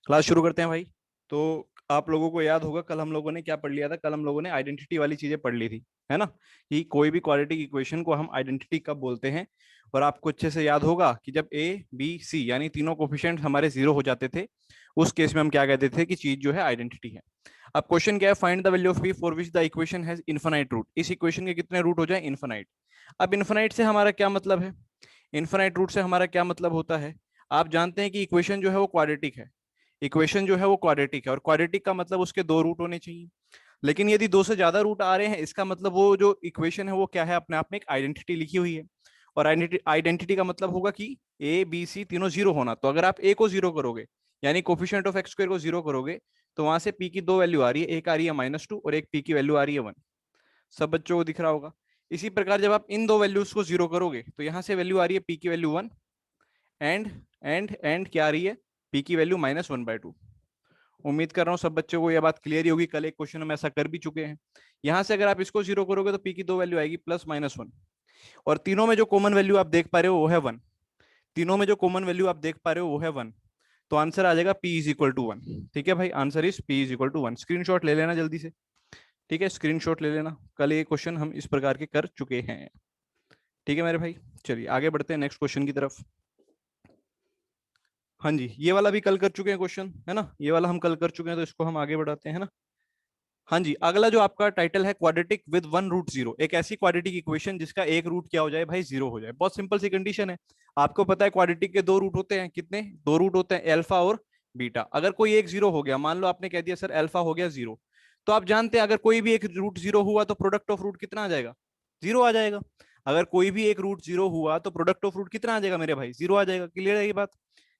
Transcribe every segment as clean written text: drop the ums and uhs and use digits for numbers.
Class शुरू करते हैं भाई। तो आप लोगों को याद होगा कल हम लोगों ने क्या पढ़ लिया था। कल हम लोगों ने आइडेंटिटी वाली चीजें पढ़ ली थी, है ना, कि कोई भी क्वाड्रेटिक इक्वेशन को हम आइडेंटिटी कब बोलते हैं। और आपको अच्छे से याद होगा कि जब ए बी सी यानी तीनों कोफिशिएंट हमारे जीरो हो जाते थे, उस केस में हम क्या कहते थे कि चीज जो है आइडेंटिटी है। अब क्वेश्चन क्या है, find the value of P for which the equation has infinite root. इस इक्वेशन के कितने रूट हो जाए, इनफाइनाइट। अब इनफाइनाइट से हमारा क्या मतलब है, इनफाइनाइट रूट से हमारा क्या मतलब होता है। आप जानते हैं कि इक्वेशन जो है वो क्वाड्रेटिक है, इक्वेशन जो है वो क्वाड्रेटिक है, और क्वाड्रेटिक का मतलब उसके दो रूट होने चाहिए। लेकिन यदि दो से ज्यादा रूट आ रहे हैं, इसका मतलब वो जो इक्वेशन है वो क्या है, अपने आप में एक आइडेंटिटी लिखी हुई है। और आइडेंटिटी का मतलब होगा कि ए बी सी तीनों जीरो होना। तो अगर आप ए को जीरो करोगे, यानी कोफिशिएंट ऑफ एक्स स्क्वायर को जीरो करोगे, तो वहां से पी की दो वैल्यू आ रही है, एक आ रही है -2 और एक पी की वैल्यू आ रही है 1। सब बच्चों को दिख रहा होगा। इसी प्रकार जब आप इन दो वैल्यूज को जीरो करोगे, तो यहां से वैल्यू आ रही है पी की वैल्यू 1, एंड एंड क्या आ रही है, पी की वैल्यू -1/2। उम्मीद कर रहा हूँ सब बच्चों को यह बात क्लियर ही होगी, कल एक क्वेश्चन में ऐसा कर भी चुके हैं। यहां से अगर आप इसको जीरो करोगे तो पी की दो वैल्यू आएगी +-1, और तीनों में जो कॉमन वैल्यू आप देख पा रहे हो वो है 1। तीनों में जो कॉमन वैल्यू आप देख पा रहे हो वो है 1। तो आंसर आ जाएगा P इज इक्वल टू 1। ठीक है भाई, answer is P is equal to 1। Screenshot ले लेना जल्दी से। ठीक है, स्क्रीनशॉट ले लेना, कल ये क्वेश्चन हम इस प्रकार के कर चुके हैं। ठीक है मेरे भाई, चलिए आगे बढ़ते हैं नेक्स्ट क्वेश्चन की तरफ। हाँ जी, ये वाला भी कल कर चुके हैं क्वेश्चन, है ना, ये वाला हम कल कर चुके हैं, तो इसको हम आगे बढ़ाते हैं, है ना। हाँ जी, अगला जो आपका टाइटल है, quadratic with one root zero. एक ऐसी क्वाड्रेटिक इक्वेशन जिसका एक रूट क्या हो जाए भाई, जीरो हो जाए। बहुत सिंपल सी कंडीशन है। आपको पता है क्वाड्रेटिक के दो रूट होते हैं, कितने, दो रूट होते हैं, अल्फा और बीटा। अगर कोई एक जीरो हो गया, मान लो आपने कह दिया सर अल्फा हो गया जीरो, तो आप जानते हैं अगर कोई भी एक रूट जीरो हुआ तो प्रोडक्ट ऑफ रूट कितना आ जाएगा, जीरो आ जाएगा। अगर कोई भी एक रूट जीरो हुआ तो प्रोडक्ट ऑफ रूट कितना आ जाएगा मेरे भाई, जीरो आ जाएगा। क्लियर है ये बात।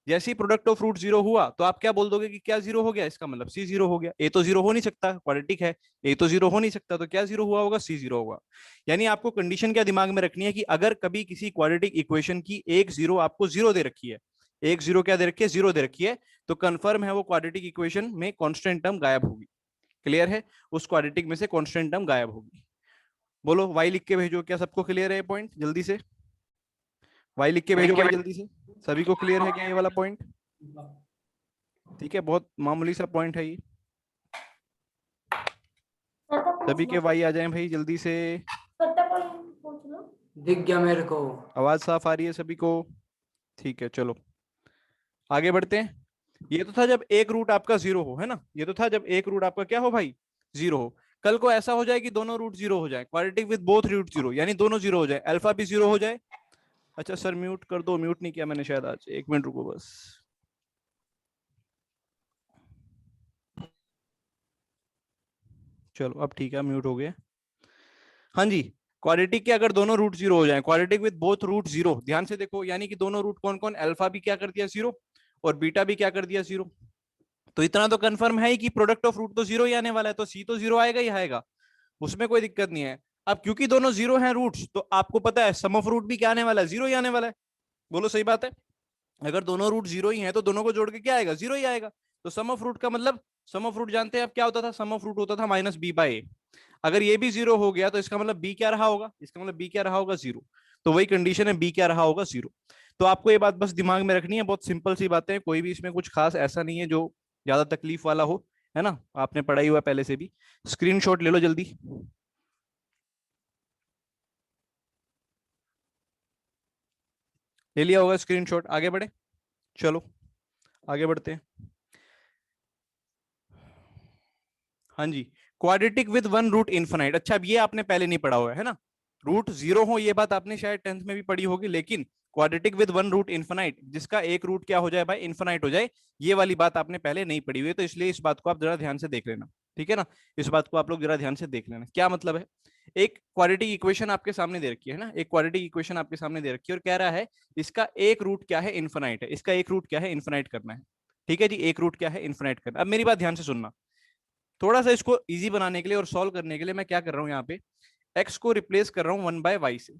जैसे ही प्रोडक्ट ऑफ रूट जीरो हुआ तो आप क्या बोल दोगे कि क्या जीरो हो गया, इसका मतलब सी जीरो हो गया। ए तो जीरो हो नहीं सकता, क्वाड्रेटिक है, ए तो जीरो हो नहीं सकता, तो क्या जीरो हुआ होगा, सी जीरो होगा। यानी आपको कंडीशन क्या दिमाग में रखनी है कि अगर कभी किसी क्वाड्रेटिक इक्वेशन की एक जीरो आपको जीरो दे रखी है, एक जीरो क्या दे रखी है, जीरो दे रखी है, तो कंफर्म है वो क्वाड्रेटिक इक्वेशन में कांस्टेंट टर्म गायब होगी। क्लियर है, उस क्वाड्रेटिक में से कांस्टेंट टर्म गायब होगी। बोलो वाई लिख के भेजो, क्या सबको क्लियर है ये पॉइंट, जल्दी से वाई लिख के भेजो भाई जल्दी से। सभी को क्लियर है क्या ये वाला पॉइंट। ठीक है, बहुत मामूली सा पॉइंट है ये। सभी के वाई आ जाएं भाई जल्दी से। दिख गया मेरे को। आवाज साफ आ रही है सभी को। ठीक है चलो आगे बढ़ते हैं। ये तो था जब एक रूट आपका जीरो हो, है ना, ये तो था जब एक रूट आपका क्या हो भाई, जीरो हो। कल को ऐसा हो जाए कि दोनों रूट जीरो हो जाए, quadratic with both root zero, यानी दोनों जीरो हो जाए, अल्फा भी जीरो हो जाए। अच्छा सर म्यूट कर दो, म्यूट नहीं किया मैंने शायद आज, एक मिनट रुको बस। चलो अब ठीक है, म्यूट हो गया। हाँ जी, क्वाड्रेटिक के अगर दोनों रूट जीरो हो जाए, quadratic with both root zero, ध्यान से देखो, यानी कि दोनों रूट कौन कौन, अल्फा भी क्या कर दिया जीरो और बीटा भी क्या कर दिया जीरो। तो इतना तो कंफर्म है ही कि प्रोडक्ट ऑफ रूट तो जीरो ही आने वाला है, तो सी तो जीरो आएगा ही आएगा, उसमें कोई दिक्कत नहीं है। अब क्योंकि दोनों जीरो हैं रूट्स, तो आपको पता है सम ऑफ रूट भी क्या आने वाला है, जीरो ही आने वाला है। बोलो सही बात है। अगर दोनों रूट जीरो ही हैं तो दोनों को जोड़ के क्या आएगा, जीरो ही आएगा। तो सम ऑफ रूट का मतलब, सम ऑफ रूट जानते हैं आप क्या होता था, सम ऑफ रूट होता था -b/a। अगर ये भी जीरो हो गया तो इसका मतलब बी क्या रहा होगा, इसका मतलब बी क्या रहा होगा, जीरो। तो वही कंडीशन है, बी क्या रहा होगा, जीरो। तो आपको ये बात बस दिमाग में रखनी है, बहुत सिंपल सी बातें हैं, कोई भी इसमें कुछ खास ऐसा नहीं है जो ज्यादा तकलीफ वाला हो, है ना, आपने पढ़ाई हुआ पहले से भी। स्क्रीनशॉट ले लो जल्दी। ले लिया होगा स्क्रीनशॉट, आगे बढ़े। चलो आगे बढ़ते हैं। हाँ जी, quadratic with one root infinite. अच्छा अब ये आपने पहले नहीं पढ़ा हुआ है ना, रूट जीरो हो ये बात आपने शायद 10th में भी पढ़ी होगी, लेकिन quadratic with one root infinite, जिसका एक रूट क्या हो जाए भाई, इन्फाइनाइट हो जाए, ये वाली बात आपने पहले नहीं पढ़ी हुई है, तो इसलिए इस बात को आप जरा ध्यान से देख लेना। ठीक है ना, इस बात को आप लोग जरा ध्यान से देख लेना, क्या मतलब है। एक क्वाड्रेटिक इक्वेशन आपके सामने दे रखी है ना, एक क्वाड्रेटिक इक्वेशन आपके सामने दे रखी है और कह रहा है इसका एक रूट क्या है, इन्फाइनाइट है, इसका एक रूट क्या है, इन्फाइनाइट करना है। ठीक है जी, एक रूट क्या है, इन्फाइनाइट करना। अब मेरी बात ध्यान से सुनना, थोड़ा सा इसको इजी बनाने के लिए और सॉल्व करने के लिए मैं क्या कर रहा हूं, यहाँ पे एक्स को रिप्लेस कर रहा हूं 1/y से।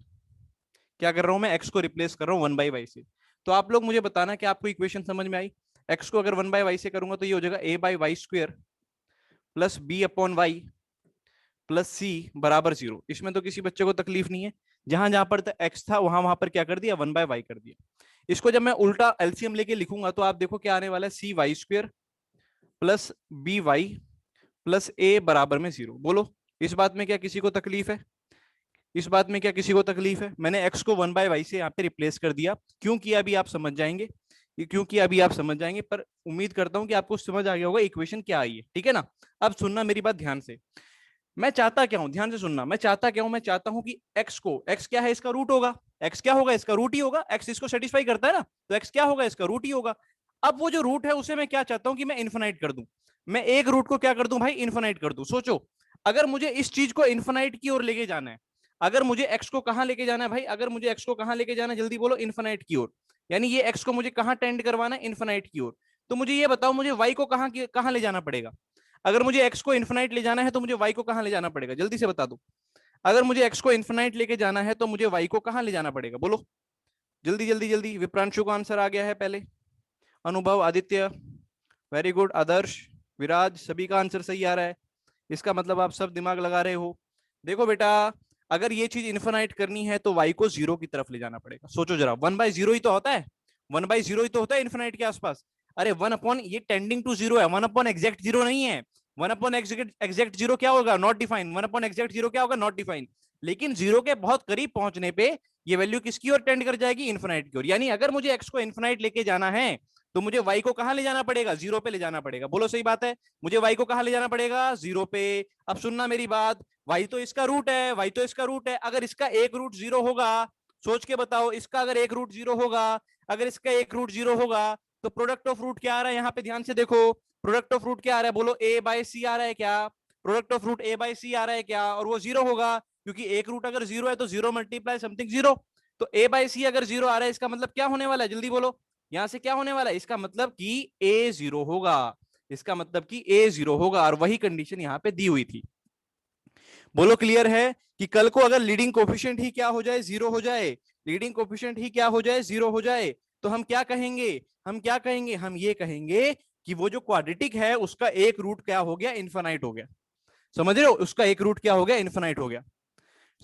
क्या कर रहा हूं मैं, एक्स को रिप्लेस कर रहा हूं 1/y से। तो आप लोग मुझे बताना कि आपको इक्वेशन समझ में आई। एक्स को अगर 1/y से करूंगा तो ये हो जाएगा a/y² प्लस b/y प्लस सी बराबर जीरो। इसमें तो किसी बच्चे को तकलीफ नहीं है, जहां जहां पर एक्स था वहां वहां पर क्या कर दिया, 1/y कर दिया। इसको जब मैं उल्टा एलसीएम लेके लिखूंगा तो आप देखो क्या आने वाला है, cy² plus b y plus a बराबर में 0। बोलो, इस बात में क्या किसी को तकलीफ है? इस बात में क्या किसी को तकलीफ है? मैंने x को 1/y से यहाँ पे रिप्लेस कर दिया। क्यों किया अभी आप समझ जाएंगे, ये क्यों किया अभी आप समझ जाएंगे, पर उम्मीद करता हूं कि आपको समझ आ गया होगा इक्वेशन क्या आई है, ठीक है ना। अब सुनना मेरी बात ध्यान से, मैं चाहता क्या हूं, ध्यान से सुनना, मैं चाहता क्या हूं, मैं चाहता हूं कि x को, x क्या है इसका रूट होगा, x क्या होगा इसका रूट ही होगा, x इसको सेटिस्फाई करता है ना, तो x क्या होगा इसका रूट ही होगा। अब वो जो रूट है उसे मैं क्या चाहता हूं कि मैं इन्फिनाइट कर दूं, मैं एक रूट को क्या कर दूं भाई, इन्फिनाइट कर दूं। सोचो, अगर मुझे इस चीज को इन्फिनाइट की ओर लेके जाना है, अगर मुझे x को कहां लेके जाना है भाई, अगर मुझे x को कहां लेके जाना है, जल्दी बोलो, इन्फिनाइट की ओर। यानी ये x को मुझे कहां टेंड करवाना है, इन्फिनाइट की ओर। तो मुझे ये बताओ, मुझे y को कहां ले जाना पड़ेगा? अगर मुझे x को इन्फिनाइट ले जाना है तो मुझे y को कहां ले जाना पड़ेगा, जल्दी से बता दो। अगर मुझे x को इन्फिनाइट लेके जाना है तो मुझे y को कहां ले जाना पड़ेगा, बोलो जल्दी जल्दी जल्दी। विप्रांशु को आंसर आ गया है पहले, अनुभव, आदित्य, वेरी गुड, आदर्श, विराज, सभी का आंसर सही आ रहा है। इसका मतलब आप सब दिमाग लगा रहे हो। देखो बेटा, अगर ये चीज इन्फिनाइट करनी है तो y को 0 की तरफ ले जाना पड़ेगा। सोचो जरा, 1/0 ही तो होता है, 1/0 ही तो होता है इन्फिनाइट के आसपास। अरे 1 अपॉन ये टेंडिंग टू 0 है, 1 अपॉन एग्जैक्ट 0 नहीं है। 1 अपॉन एग्जैक्ट 0 क्या होगा, नॉट डिफाइन। 1 अपॉन एग्जैक्ट 0 क्या होगा, नॉट डिफाइन। लेकिन 0 के बहुत करीब पहुंचने पे ये वैल्यू किसकी ओर टेंड कर जाएगी, इन्फिनाइट की ओर। यानी अगर मुझे x को इन्फिनाइट लेके जाना है तो मुझे y को कहां ले जाना पड़ेगा, 0 पे ले जाना पड़ेगा। बोलो सही बात है, मुझे y को कहां ले जाना पड़ेगा, 0 पे। अब सुनना मेरी बात, y तो इसका रूट है, y तो इसका रूट है, अगर इसका एक रूट 0 होगा, सोच के बताओ, इसका अगर एक रूट 0 होगा, अगर इसका एक रूट 0 होगा, तो प्रोडक्ट ऑफ रूट क्या आ रहा है यहाँ पे, ध्यान से देखो, प्रोडक्ट ऑफ रूट क्या आ रहा है, बोलो a/c आ रहा है क्या, प्रोडक्ट ऑफ रूट a/c आ रहा है क्या, और वो 0 होगा, क्योंकि एक रूट अगर 0 है तो 0 मल्टीप्लाई समथिंग 0। तो a/c अगर 0 आ रहा है, इसका मतलब क्या होने वाला है, जल्दी बोलो, यहां से क्या होने वाला है, इसका मतलब कि a 0 होगा, इसका मतलब कि a 0 होगा, और वही कंडीशन यहां पे दी हुई थी। बोलो क्लियर है कि कल को अगर लीडिंग कोफिशिएंट ही क्या हो जाए, 0 हो जाए, लीडिंग कोफिशिएंट ही क्या हो जाए, 0 हो जाए, तो हम क्या कहेंगे, हम क्या कहेंगे, हम ये कहेंगे कि वो जो क्वाड्रेटिक है उसका एक रूट क्या हो गया, इन्फिनाइट हो गया। समझ रहे हो, उसका एक रूट क्या हो गया, इन्फिनाइट हो गया।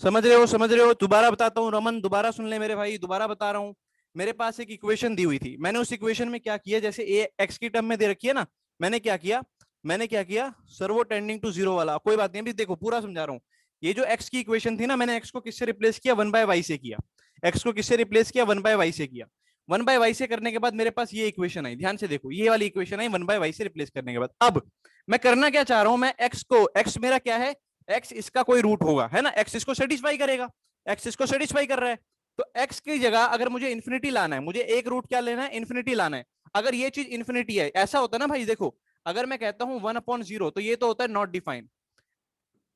समझ रहे हो, समझ रहे हो, दोबारा बताता हूं, रमन दोबारा सुन ले मेरे भाई, दोबारा बता रहा हूं। मेरे पास एक इक्वेशन दी हुई थी, मैंने उस इक्वेशन में क्या किया, जैसे ए एक्स की टर्म में दे रखी है ना, मैंने क्या किया, मैंने क्या किया, सर्वो टेंडिंग टू 0 वाला, कोई बात नहीं, अभी देखो पूरा समझा रहा हूं। ये जो एक्स की इक्वेशन थी ना, मैंने एक्स को किससे रिप्लेस किया, 1/y से किया। एक्स को किससे रिप्लेस किया, 1/y से किया। 1/y से करने के बाद मेरे पास ये इक्वेशन आई, ध्यान से देखो, ये वाली इक्वेशन आई 1/y से रिप्लेस करने के बाद। अब मैं करना क्या चाह रहा हूं, मैं एक्स को, एक्स मेरा क्या है, एक्स इसका कोई रूट होगा, है ना, एक्स इसको सेटिस्फाई करेगा, एक्स इसको सेटिस्फाई कर रहा है। तो एक्स की जगह अगर मुझे इन्फिनिटी लाना है, मुझे एक रूट क्या लेना है, इन्फिनिटी लाना है। अगर ये चीज इन्फिनिटी है, ऐसा होता है ना भाई, देखो, अगर मैं कहता हूं 1/0 तो ये तो होता है नॉट डिफाइन,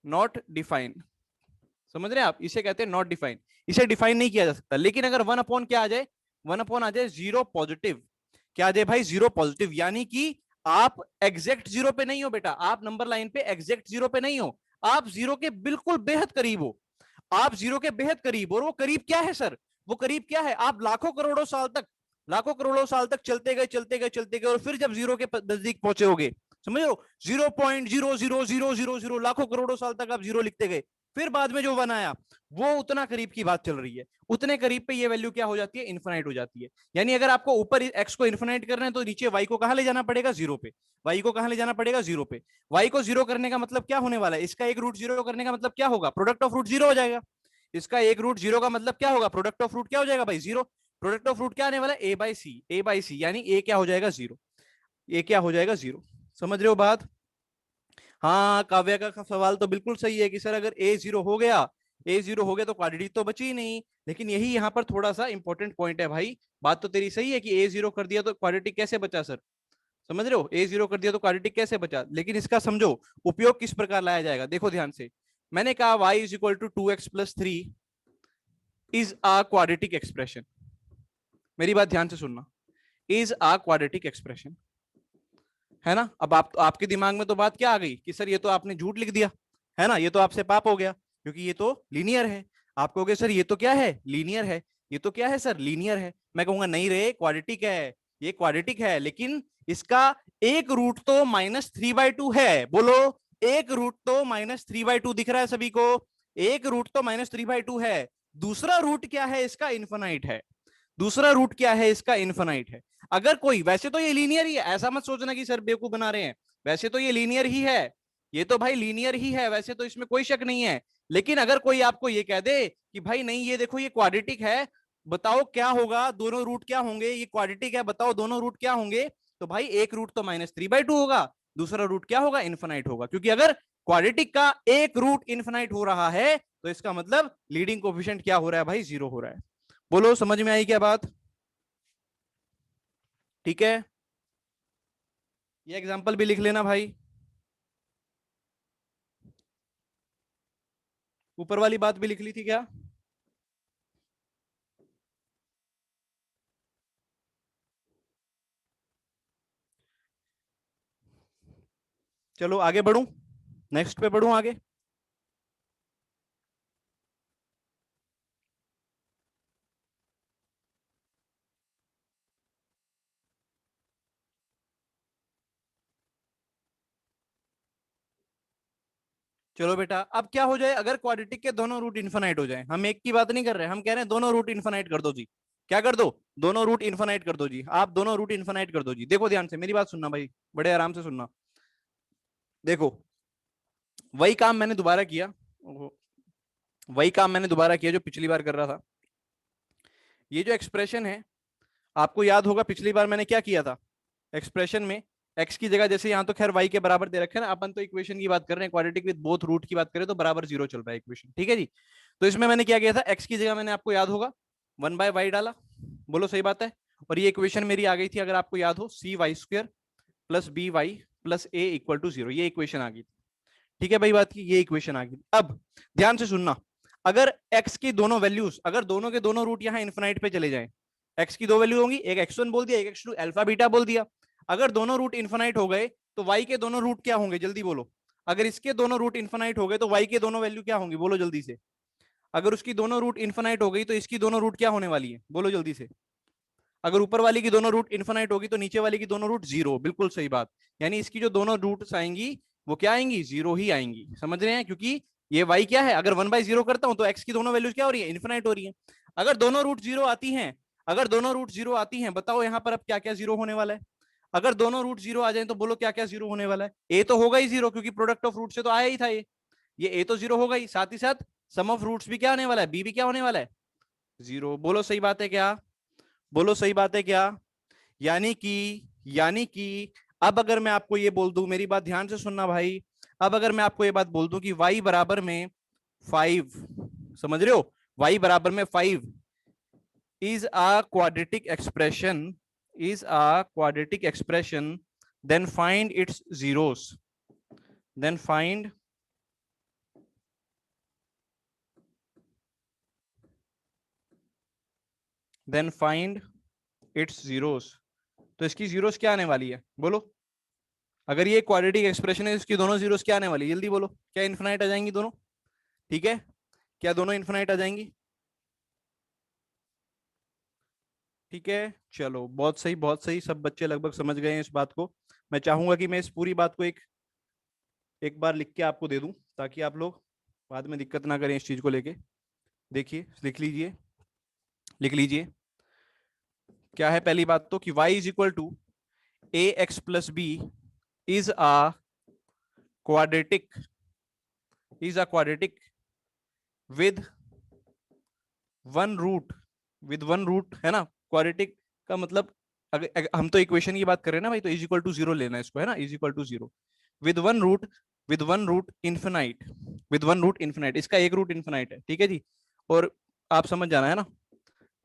नॉट डिफाइन, समझ रहे हैं आप, इसे कहते हैं नॉट डिफाइन, इसे डिफाइन नहीं किया जा सकता। लेकिन अगर 1 क्या आ जाए, 1 आ जाए 0 पॉजिटिव, क्या आ जाए भाई, 0 पॉजिटिव, यानी कि आप एग्जैक्ट 0 पे नहीं हो बेटा, आप नंबर लाइन पे एग्जैक्ट 0 पे नहीं हो, आप 0 के बिल्कुल बेहद करीब हो, आप 0 के बेहद करीब। और वो करीब क्या है सर, वो करीब क्या है, आप लाखों करोड़ों साल तक, लाखों करोड़ों साल तक चलते गए चलते गए चलते गए, और फिर जब 0 के नजदीक पहुंचे होगे, समझ लो, 0.00000 लाखों करोड़ों साल तक आप 0 लिखते गए, फिर बाद में जो 1 आया, वो उतना करीब की बात चल रही है, उतने करीब पे ये वैल्यू क्या हो जाती है, इन्फिनाइट हो जाती है। यानी अगर आपको ऊपर एक्स को इन्फिनाइट करना है तो नीचे वाई को कहां ले जाना पड़ेगा, 0 पे। वाई को कहां ले जाना पड़ेगा, 0 पे। वाई को 0 करने का मतलब क्या होने वाला है, इसका एक रूट 0 करने का मतलब क्या होगा, प्रोडक्ट ऑफ रूट 0 हो जाएगा। इसका एक रूट 0 का मतलब क्या होगा, प्रोडक्ट ऑफ रूट क्या हो जाएगा भाई, 0। प्रोडक्ट ऑफ रूट क्या आने वाला है, a/c, a/c, यानी a क्या हो जाएगा, 0, a क्या हो जाएगा, 0। समझ रहे हो बात। हाँ, काव्या का सवाल तो बिल्कुल सही है कि सर अगर a 0 हो गया, a 0 हो गया तो क्वाड्रेटिक तो बची ही नहीं। लेकिन यही यहाँ पर थोड़ा सा इंपॉर्टेंट पॉइंट है भाई, बात तो तेरी सही है कि a 0 कर दिया तो क्वाड्रेटिक कैसे बचा सर, समझ रहे हो, a 0 कर दिया तो क्वाड्रेटिक कैसे बचा। लेकिन इसका समझो उपयोग किस प्रकार लाया जाएगा, देखो ध्यान से, मैंने कहा y = 2x + 3 is a quadratic expression, मेरी बात ध्यान से सुनना, इज अ क्वाड्रेटिक एक्सप्रेशन, है ना। अब आपके दिमाग में तो बात क्या आ गई कि सर ये तो आपने झूठ लिख दिया, है ना, ये तो आपसे पाप हो गया, क्योंकि ये तो लीनियर है। आप कहोगे सर ये तो क्या है, लीनियर है, ये तो क्या है सर, लीनियर है। मैं कहूंगा नहीं रे, क्वाड्रेटिक है, ये क्वाड्रेटिक है, लेकिन इसका एक रूट तो -3/2 है। बोलो, एक रूट तो -3/2 दिख रहा है सभी को, एक रूट तो -3/2 है। दूसरा रूट क्या है इसका, इन्फिनाइट है। दूसरा रूट क्या है इसका, इन्फिनाइट है। अगर कोई, वैसे तो ये लीनियर ही है, ऐसा मत सोचना कि सर बेवकूफ बना रहे हैं, वैसे तो ये लीनियर ही है, ये तो भाई लीनियर ही है, वैसे तो इसमें कोई शक नहीं है। लेकिन अगर कोई आपको ये कह दे कि भाई नहीं ये देखो ये क्वाड्रेटिक है, बताओ क्या होगा, दोनों रूट क्या होंगे, ये क्वाड्रेटिक है बताओ दोनों रूट क्या होंगे, तो भाई एक रूट तो -3/2 होगा, दूसरा रूट क्या होगा, इन्फिनाइट होगा। क्योंकि अगर क्वाड्रेटिक का एक रूट इन्फिनाइट हो रहा है तो इसका मतलब लीडिंग कोफिशिएंट क्या हो रहा है भाई, 0 हो रहा है। बोलो समझ में आई क्या बात? ठीक है, ये एग्जांपल भी लिख लेना भाई। ऊपर वाली बात भी लिख ली थी क्या? चलो आगे बढ़ूं, नेक्स्ट पे बढ़ूं आगे। चलो बेटा, अब क्या हो जाए अगर क्वाड्रेटिक के दोनों रूट इन्फिनाइट हो जाए, हम एक की बात नहीं कर रहे, हम कह रहे हैं दोनों रूट इन्फिनाइट कर दो जी। क्या कर दो? दोनों रूट इन्फिनाइट कर दो जी, आप दोनों रूट इन्फिनाइट कर दो जी। देखो ध्यान से मेरी बात सुनना भाई, बड़े आराम से सुनना। देखो, वही काम मैंने दोबारा किया, वही काम मैंने दोबारा किया जो पिछली बार कर रहा था। ये जो एक्सप्रेशन है, आपको याद होगा पिछली बार मैंने क्या किया था एक्सप्रेशन में, एक्स की जगह जैसे यहां तो खैर वाई के बराबर दे रखे हैं ना, अपन तो इक्वेशन की बात कर रहे हैं, क्वाड्रेटिक विद बोथ रूट की बात करें तो बराबर 0 चल रहा है इक्वेशन, ठीक है जी। तो इसमें मैंने क्या किया था, एक्स की जगह मैंने आपको याद होगा 1/y डाला, बोलो सही बात है। और ये इक्वेशन मेरी आ गई थी, अगर आपको याद हो, cy² + by + a = 0, ये इक्वेशन आ गई थी। ठीक है भाई, बात की ये इक्वेशन आ गई। अब ध्यान से सुनना, अगर x की दोनों वैल्यूज, अगर दोनों के दोनों रूट यहां इन्फिनाइट पे चले जाएं, x की दो वैल्यू होंगी, एक x1 बोल दिया, एक x2 अल्फा बीटा बोल दिया, अगर दोनों रूट इन्फिनाइट हो गए तो y के दोनों रूट क्या होंगे, जल्दी बोलो। अगर इसके दोनों रूट इन्फिनाइट हो गए तो y के दोनों वैल्यू क्या होंगी, बोलो जल्दी से। अगर उसकी दोनों रूट इन्फिनाइट हो गई तो इसकी दोनों रूट क्या होने वाली है, बोलो जल्दी से। अगर ऊपर वाली की दोनों रूट इन्फिनाइट होगी तो नीचे वाली की दोनों रूट 0, बिल्कुल सही बात। यानी इसकी जो दोनों रूट्स आएंगी वो क्या आएंगी, 0 ही आएंगी, समझ रहे हैं? क्योंकि ये y क्या है, अगर 1/0 करता हूं तो x की दोनों वैल्यूज क्या हो रही है, इन्फिनाइट हो रही है। अगर दोनों रूट 0 आती हैं, अगर दोनों रूट 0 आती हैं, बताओ यहां पर अब क्या क्या 0 होने वाला है। अगर दोनों रूट 0 आ जाए तो बोलो क्या क्या 0 होने वाला है। ए तो होगा ही 0, क्योंकि प्रोडक्ट ऑफ रूट से तो आया ही था ये ए तो 0 होगा ही, साथ ही साथ सम ऑफ रूट्स भी क्या होने वाला है, बी भी क्या होने वाला है, 0। बोलो सही बात है क्या, बोलो सही बात है क्या? यानी कि अब अगर मैं आपको ये बोल दूं, मेरी बात ध्यान से सुनना भाई, अब अगर मैं आपको ये बात बोल दूं कि y बराबर में 5, समझ रहे हो, y बराबर में 5 is a quadratic expression, is a quadratic expression, then find its zeros, then find then find its zeros. तो इसकी जीरोस क्या आने वाली है, बोलो। अगर ये क्वाड्रेटिक एक्सप्रेशन है, इसकी दोनों जीरोस क्या आने वाली है, जल्दी बोलो। क्या इन्फिनाइट आ जाएंगी दोनों? ठीक है, क्या दोनों इन्फिनाइट आ जाएंगी? ठीक है, चलो बहुत सही बहुत सही, सब बच्चे लगभग समझ गए हैं इस बात को। मैं चाहूंगा कि मैं इस पूरी बात को एक एक बार लिख के आपको दे दूं, ताकि आप लोग बाद में दिक्कत ना करें इस चीज को लेके। देखिए लिख लीजिए, लिख लीजिए। क्या है पहली बात तो, कि y = ax + b is a quadratic, is a quadratic with one root, with one root है ना, क्वाड्रेटिक का मतलब, अगर हम तो इक्वेशन की बात कर रहे हैं ना भाई, तो इज इक्वल टू 0 लेना है इसको, है ना, is equal to 0 with one root, with one root infinite, with one root infinite, इसका एक रूट इन्फिनाइट है, ठीक है जी। और आप समझ जाना है ना,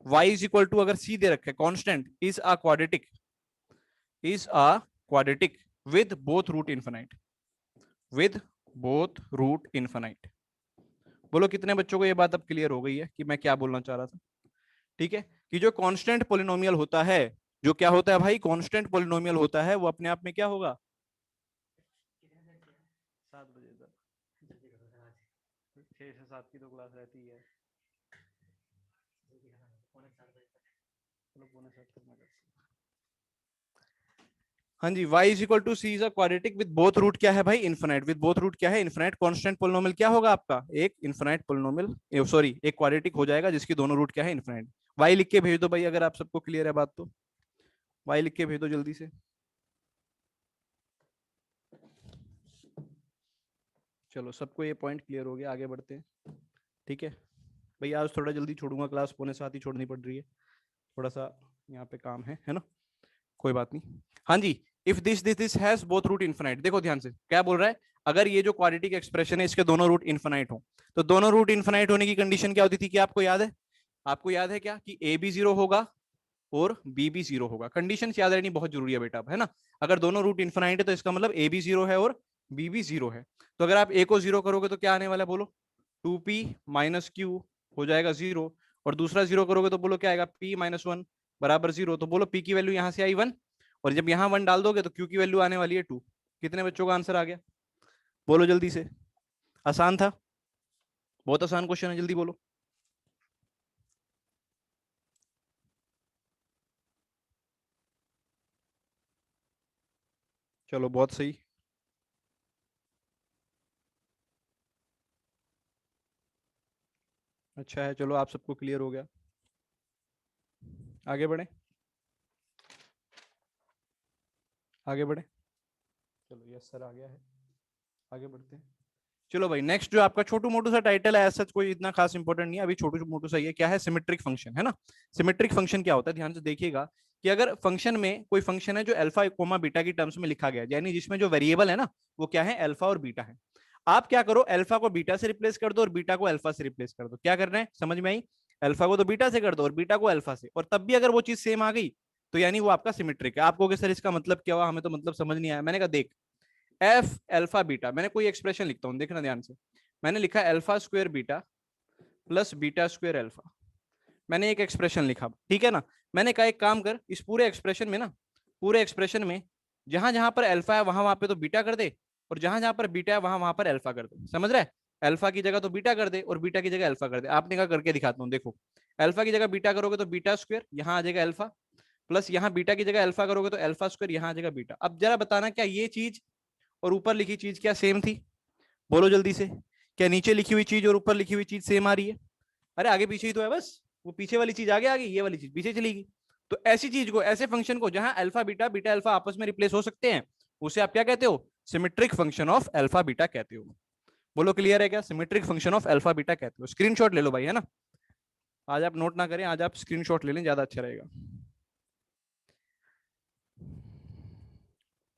y = अगर c दे रखे constant, is a quadratic, is a quadratic with both root infinite, with both root infinite. बोलो कितने बच्चों को ये बात अब क्लियर हो गई है कि मैं क्या बोलना चाह रहा था? ठीक है, कि जो कांस्टेंट पोलिनोमियल होता है, जो क्या होता है भाई, कांस्टेंट पोलिनोमियल होता है, वो अपने आप में क्या होगा, 7 बजे तक, 6 से 7 की तो क्लास रहती है, चलो 6:45 तक मैं करता हूँ। हाँ जी, y is equal to C is a quadratic with both root क्या है भाई, इन्फिनाइट। विद बोथ रूट क्या है, इन्फिनाइट। कांस्टेंट पोलिनोमियल क्या होगा आपका, एक इन्फिनाइट पोलिनोमियल, सॉरी एक क्वाड्रेटिक हो जाएगा जिसकी दोनों रूट क्या है, इन्फिनाइट। y लिख के भेज दो भाई, अगर आप सबको क्लियर है बात तो y लिख के भेज दो जल्दी से। चलो सबको ये पॉइंट क्लियर हो गया, आगे बढ़ते हैं। ठीक है भैया, आज थोड़ा जल्दी छोड़ूंगा क्लास, पौने 7 ही छोड़नी पड़ रही है, थोड़ा सा यहाँ पे काम है ना, कोई बात नहीं। हाँ जी, if this has both root infinite, देखो ध्यान से क्या बोल रहा है, अगर ये जो क्वाड्रेटिक एक्सप्रेशन है इसके दोनों रूट इन्फिनाइट हो, तो दोनों रूट इन्फिनाइट होने की कंडीशन क्या होती थी कि आपको याद है, आपको याद है क्या, कि ए भी 0 होगा और बी भी 0 होगा। कंडीशन याद रहनी बहुत जरूरी है बेटा, है ना। अगर दोनों रूट इन्फिनाइट है तो इसका मतलब ए भी 0 है और बी भी 0 है। तो अगर आप ए को 0 करोगे तो क्या आने वाला है बोलो, 2p माइनस क्यू हो जाएगा 0, और दूसरा 0 करोगे तो बोलो क्या आएगा, p माइनस 1 बराबर 0। तो बोलो p की वैल्यू यहां से आई 1, और जब यहां 1 डाल दोगे तो q की वैल्यू आने वाली है 2। कितने बच्चों का आंसर आ गया, बोलो जल्दी से। आसान था, बहुत आसान क्वेश्चन है, जल्दी बोलो। चलो बहुत सही। अच्छा है, चलो आप सबको क्लियर हो गया, आगे बढ़े, आगे बढ़े। चलो यस सर आ गया है, आगे बढ़ते हैं। चलो भाई, नेक्स्ट जो आपका छोटू मोटू सा टाइटल है, सच कोई इतना खास इंपॉर्टेंट नहीं है अभी, छोटू मोटू सा, ये क्या है, सिमेट्रिक फंक्शन, है ना। सिमेट्रिक फंक्शन क्या होता है, ध्यान से देखिएगा, कि अगर फंक्शन में कोई फंक्शन है जो अल्फा कोमा बीटा की टर्म्स में लिखा गया, यानी जिसमें जो वेरिएबल है ना वो क्या है, अल्फा और बीटा है। आप क्या करो, अल्फा को बीटा से रिप्लेस कर दो और बीटा को अल्फा से रिप्लेस कर दो। क्या करना है समझ में आई, अल्फा को तो बीटा से कर दो और बीटा को अल्फा से, और तब भी अगर वो चीज सेम आ गई तो यानी वो आपका सिमेट्रिक है। आपको सर इसका मतलब क्या हुआ, हमें तो मतलब समझ नहीं आया। मैंने कहा देख, एफ अल्फा बीटा, मैंने कोई एक्सप्रेशन लिखता हूं, देखना ध्यान से, मैंने लिखा alpha square beta plus beta square alpha, मैंने एक एक्सप्रेशन लिखा, ठीक है ना। मैंने कहा एक काम कर, इस पूरे एक्सप्रेशन में ना, पूरे एक्सप्रेशन में जहां जहां पर अल्फा है वहां वहां पे तो बीटा कर दे, और जहां जहां पर बीटा है वहां वहां पर अल्फा कर दे। समझ रहा है, अल्फा की जगह तो बीटा कर दे और बीटा की जगह अल्फा कर दे। आपने कहा करके दिखाता हूँ, देखो, अल्फा की जगह बीटा करोगे तो बीटा स्क्वायर यहाँ आ जाएगा अल्फा, प्लस यहाँ बीटा की जगह अल्फा करोगे तो अल्फा स्क्वायर यहाँ आ जाएगा बीटा। अब जरा बताना क्या ये चीज और ऊपर लिखी चीज क्या सेम थी, बोलो जल्दी से। क्या नीचे लिखी हुई चीज और ऊपर लिखी हुई चीज सेम आ रही है, अरे आगे पीछे ही तो है बस, वो पीछे वाली चीज आगे आ गई, ये वाली चीज पीछे चलेगी। तो ऐसी चीज को, ऐसे फंक्शन को जहां अल्फा बीटा बीटा अल्फा आपस में रिप्लेस हो सकते हैं, उसे आप क्या कहते हो, symmetric function of alpha beta कहते हो। बोलो क्लियर है क्या, symmetric function of alpha beta कहते हो। स्क्रीनशॉट ले लो भाई, है ना, आज आप नोट ना करें, आज आप स्क्रीनशॉट ले लें, ज्यादा अच्छा रहेगा।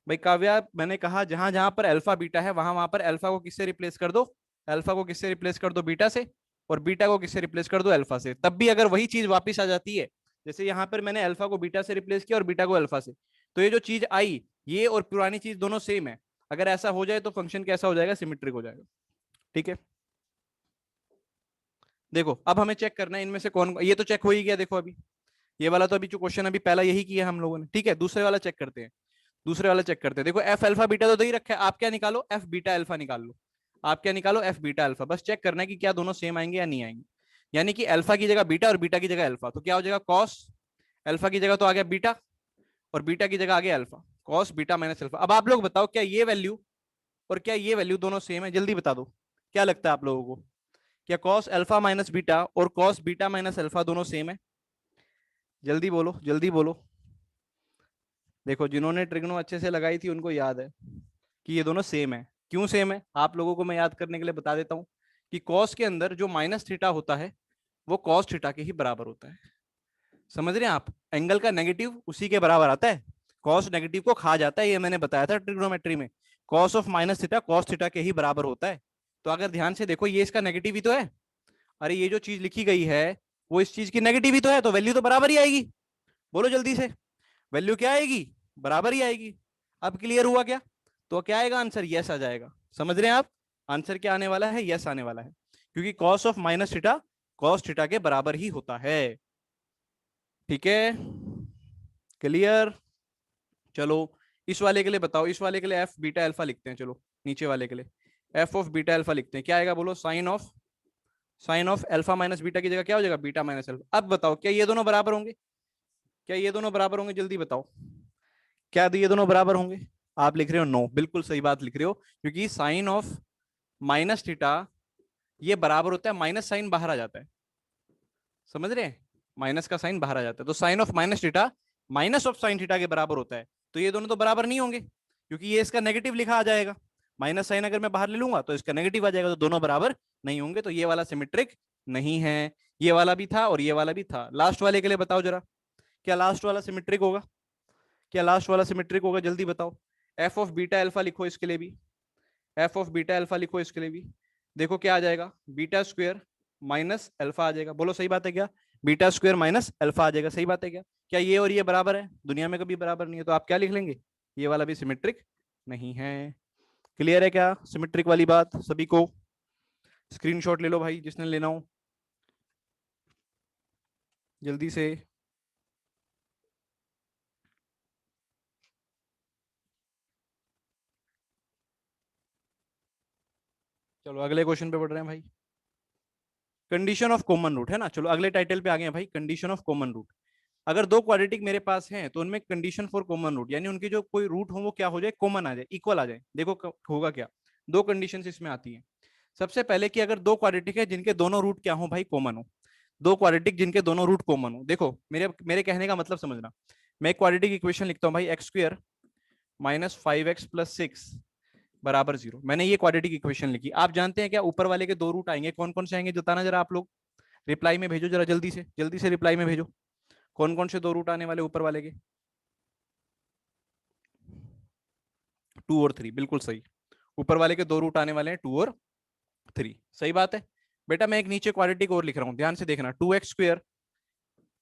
भाई काव्या, मैंने कहा जहां जहां पर अल्फा बीटा है वहां वहां पर अल्फा को किससे रिप्लेस कर दो, अल्फा को किससे रिप्लेस कर दो, बीटा से, और बीटा को किससे रिप्लेस कर दो, अल्फा से। तब भी अगर वही चीज वापस आ जाती है, जैसे यहां पर मैंने अल्फा को बीटा से रिप्लेस किया और बीटा को अल्फा से, तो ये जो चीज आई, ये और पुरानी चीज दोनों सेम है। अगर ऐसा हो जाए तो फंक्शन कैसा हो जाएगा, सिमेट्रिक हो जाएगा। ठीक है, देखो अब हमें चेक करना है इनमें से कौन, ये तो चेक हो ही गया, देखो अभी ये वाला तो अभी जो क्वेश्चन अभी पहला यही किया हम लोगों ने, ठीक है। दूसरे वाला चेक करते हैं, दूसरे वाला चेक करते हैं। देखो एफ अल्फा बीटा तो दे ही रखा है, आप क्या निकालो, एफ बीटा अल्फा निकाल लो। आप क्या निकालो, एफ बीटा अल्फा। बस चेक करना है कि क्या दोनों सेम आएंगे या नहीं आएंगे। यानी कि अल्फा की जगह बीटा और बीटा की जगह अल्फा, तो क्या हो जाएगा, कॉस अल्फा की जगह तो आ गया बीटा, और बीटा की जगह आ गया alpha, cos beta minus alpha. अब आप लोग बताओ क्या ये वैल्यू और क्या ये वैल्यू दोनों सेम है, जल्दी बता दो, क्या लगता है आप लोगों को, क्या कॉस अल्फा माइनस बीटा और कॉस बीटा माइनस अल्फा दोनों सेम है, जल्दी बोलो जल्दी बोलो। देखो जिन्होंने ट्रिग्नो अच्छे से लगाई थी उनको याद है कि ये दोनों सेम है। क्यों सेम है, आप लोगों को मैं याद करने के लिए बता देता हूं, कि कॉस के अंदर जो माइनस थीटा होता है वो कॉस थीटा के ही बराबर होता है। समझ रहे हैं आप, एंगल का नेगेटिव उसी के बराबर आता है, कॉस नेगेटिव को खा जाता है, ये मैंने बताया था ट्रिग्नोमेट्री में। Cos of minus theta cos theta के ही बराबर होता है। तो अगर ध्यान से देखो, ये इसका नेगेटिव ही तो है, अरे ये जो चीज लिखी गई है वो इस चीज की नेगेटिव ही तो है, तो वैल्यू तो बराबर ही आएगी। बोलो जल्दी से, वैल्यू क्या आएगी, बराबर ही आएगी। अब क्लियर हुआ क्या, तो क्या आएगा आंसर, यस आ जाएगा। समझ रहे हैं आप, आंसर क्या आने वाला है, यस आने वाला है, क्योंकि cos of minus theta cos theta के बराबर ही होता है। ठीक है, क्लियर। चलो इस वाले के लिए बताओ, इस वाले के लिए एफ बीटा अल्फा लिखते हैं, चलो नीचे वाले के लिए एफ ऑफ बीटा अल्फा लिखते हैं। क्या आएगा बोलो, sine of alpha minus beta की जगह क्या हो जाएगा, बीटा माइनस अल्फा। अब बताओ क्या ये दोनों बराबर होंगे, क्या ये दोनों बराबर होंगे, जल्दी बताओ, क्या ये दोनों बराबर होंगे? आप लिख रहे हो नो, बिल्कुल सही बात लिख रहे हो, क्योंकि साइन ऑफ माइनस थीटा ये बराबर होता है, माइनस साइन बाहर आ जाता है, समझ रहे हैं? माइनस का साइन बाहर आ जाता है, तो sine of minus theta minus of sine theta के बराबर होता है। तो ये दोनों तो बराबर नहीं होंगे, क्योंकि ये इसका नेगेटिव लिखा आ जाएगा, माइनस साइन अगर मैं बाहर ले लूंगा तो इसका नेगेटिव आ जाएगा, तो दोनों बराबर नहीं होंगे, तो ये वाला सिमेट्रिक नहीं है। ये वाला भी था और ये वाला भी था। लास्ट वाले के लिए बताओ जरा, क्या लास्ट वाला सिमेट्रिक होगा? क्या लास्ट वाला सिमेट्रिक होगा? जल्दी बताओ। एफ ऑफ बीटा अल्फा लिखो इसके लिए भी, एफ ऑफ बीटा अल्फा लिखो इसके लिए भी। देखो क्या आ जाएगा, बीटा स्क्वायर माइनस अल्फा आ जाएगा। बोलो सही बात है क्या? बीटा स्क्वायर माइनस अल्फा आ जाएगा, सही बात है क्या? क्या ये और ये बराबर है? दुनिया में कभी बराबर नहीं है, तो आप क्या लिख लेंगे? ये वाला भी सिमेट्रिक नहीं है। क्लियर है क्या सिमेट्रिक वाली बात सभी को? स्क्रीनशॉट ले लो भाई जिसने लेना हो, जल्दी से। चलो अगले क्वेश्चन पे बढ़ रहे हैं भाई। कंडीशन ऑफ कॉमन रूट है ना, चलो अगले टाइटल पे आ गए हैं भाई, कंडीशन ऑफ कॉमन रूट। अगर दो क्वाड्रेटिक मेरे पास हैं तो उनमें कंडीशन फॉर कॉमन रूट, यानी उनकी जो कोई रूट हो वो क्या हो जाए, कॉमन आ जाए, इक्वल आ जाए। देखो होगा क्या, दो कंडीशन इसमें आती है। सबसे पहले कि अगर दो क्वाड्रेटिक है जिनके दोनों रूट क्या हो भाई, कॉमन हो। दो क्वाड्रेटिक जिनके दोनों रूट कॉमन हो। देखो मेरे मेरे कहने का मतलब समझना, मैं एक क्वाड्रेटिक इक्वेशन लिखता हूँ भाई, x square minus 5x plus 6 बराबर 0। मैंने ये क्वाड्रेटिक इक्वेशन लिखी। आप जानते हैं क्या ऊपर वाले के दो रूट आएंगे, कौन कौन से आएंगे? बताना जरा आप लोग, रिप्लाई में भेजो जरा, जल्दी से रिप्लाई में भेजो, कौन कौन से दो रूट आने वाले ऊपर वाले के? 2 और 3, बिल्कुल सही। ऊपर वाले के दो रूट आने वाले हैं 2 और 3, सही बात है। बेटा मैं एक नीचे क्वाड्रेटिक और लिख रहा हूं, ध्यान से देखना, 2x square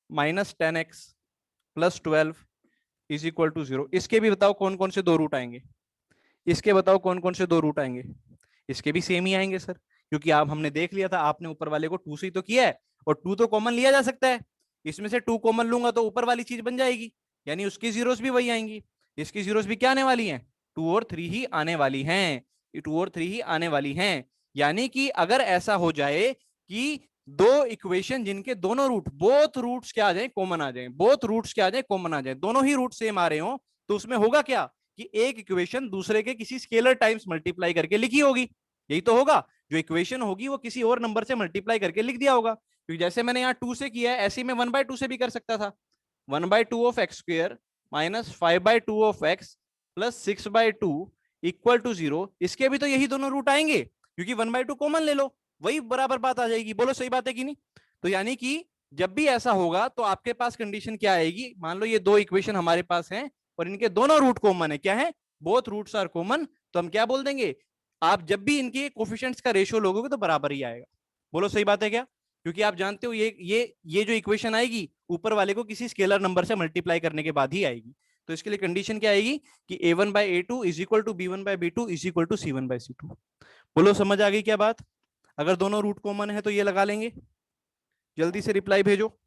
minus 10x plus 12 is equal to 0। इसके भी बताओ कौन कौन से दो रूट आएंगे? इसके बताओ कौन कौन से दो रूट आएंगे? इसके भी सेम ही आएंगे सर, क्योंकि आप हमने देख लिया था, आपने ऊपर वाले को 2 से ही तो किया है, और 2 तो कॉमन लिया जा सकता है। इसमें से 2 कॉमन लूंगा तो ऊपर वाली चीज बन जाएगी, यानी उसकी जीरोस भी वही आएंगी। इसकी जीरोस भी क्या आने वाली हैं? 2 और 3 ही आने वाली हैं, 2 और 3 ही आने वाली हैं। यानी कि अगर ऐसा हो जाए कि दो इक्वेशन जिनके दोनों रूट, बोथ रूट्स क्या आ जाए, कॉमन आ जाए, बोथ रूट्स क्या आ जाए, कॉमन आ जाए, दोनों ही रूट सेम आ रहे हो, तो उसमें होगा क्या कि एक इक्वेशन दूसरे के किसी स्केलर टाइम्स मल्टीप्लाई करके लिखी होगी। यही तो होगा, जो इक्वेशन होगी वो किसी और नंबर से मल्टीप्लाई करके लिख दिया होगा। क्योंकि जैसे मैंने यहाँ 2 से किया है, ऐसे ही मैं 1/2 से भी कर सकता था। 1/2 of X square minus 5/2 of X plus 6/2 equal to 0। इसके भी तो यही दोनों रूट आएंगे, क्योंकि 1/2 कॉमन ले लो, वही बराबर बात आ जाएगी। बोलो सही बात है कि नहीं? तो यानी कि जब भी ऐसा होगा तो आपके पास कंडीशन क्या आएगी, मान लो ये दो इक्वेशन हमारे पास हैं और इनके दोनों रूट कॉमन है, क्या है, बोथ रूट्स आर कॉमन, तो हम क्या बोल देंगे, आप जब भी इनके कोफिशिएंट्स का रेशियो लोगोगे तो बराबर ही आएगा। बोलो सही बात है क्या? क्योंकि आप जानते हो ये जो इक्वेशन आएगी ऊपर वाले को किसी स्केलर नंबर से मल्टीप्लाई करने के बाद ही आएगी। तो इसके लिए कंडीशन क्या आएगी कि a1/a2 is equal to b1/b2 is equal to c1/c2। बोलो समझ आ गई क्या बात? अगर दोनों रूट कॉमन है तो ये लगा लेंगे, जल्दी से रिप्लाई भेजो।